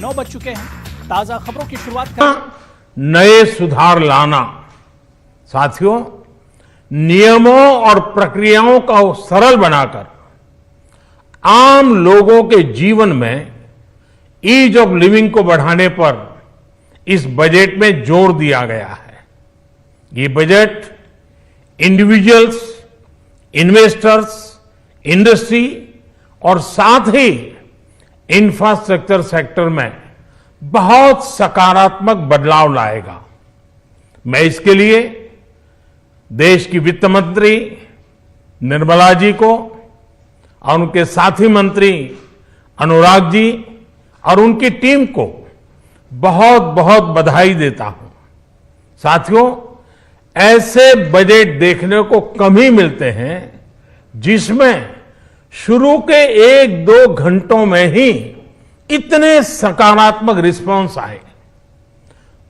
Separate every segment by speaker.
Speaker 1: 9 बज चुके हैं। ताजा खबरों की शुरुआत करें।
Speaker 2: नए सुधार लाना। साथियों, नियमों और प्रक्रियाओं को सरल बनाकर आम लोगों के जीवन में ईज ऑफ लिविंग को बढ़ाने पर इस बजट में जोर दिया गया है। ये बजट इंडिविजुअल्स, इन्वेस्टर्स, इंडस्ट्री और साथ ही इंफ्रास्ट्रक्चर सेक्टर में बहुत सकारात्मक बदलाव लाएगा। मैं इसके लिए देश की वित्त मंत्री निर्मला जी को और उनके साथी मंत्री अनुराग जी और उनकी टीम को बहुत बहुत बधाई देता हूं। साथियों, ऐसे बजट देखने को कम ही मिलते हैं जिसमें शुरू के 1-2 घंटों में ही इतने सकारात्मक रिस्पांस आए।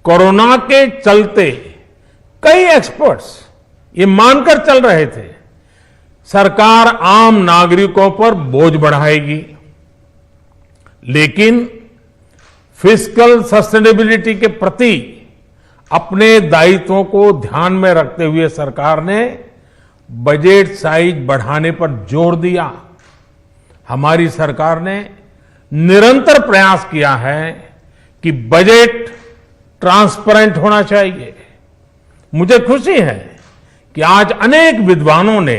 Speaker 2: कोरोना के चलते कई एक्सपर्ट्स ये मानकर चल रहे थे सरकार आम नागरिकों पर बोझ बढ़ाएगी, लेकिन फिस्कल सस्टेनेबिलिटी के प्रति अपने दायित्वों को ध्यान में रखते हुए सरकार ने बजट साइज बढ़ाने पर जोर दिया। हमारी सरकार ने निरंतर प्रयास किया है कि बजट ट्रांसपेरेंट होना चाहिए। मुझे खुशी है कि आज अनेक विद्वानों ने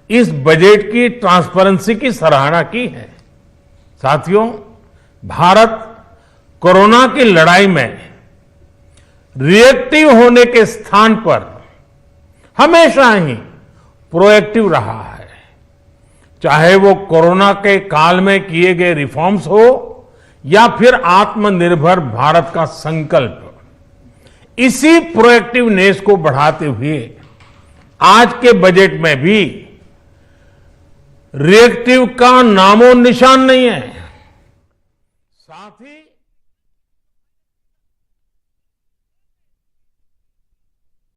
Speaker 2: इस बजट की ट्रांसपेरेंसी की सराहना की है। साथियों, भारत कोरोना की लड़ाई में रिएक्टिव होने के स्थान पर हमेशा ही प्रोएक्टिव रहा है। चाहे वो कोरोना के काल में किए गए रिफॉर्म्स हो या फिर आत्मनिर्भर भारत का संकल्प, इसी प्रोएक्टिवनेस को बढ़ाते हुए आज के बजट में भी रिएक्टिव का नामो निशान नहीं है। साथ ही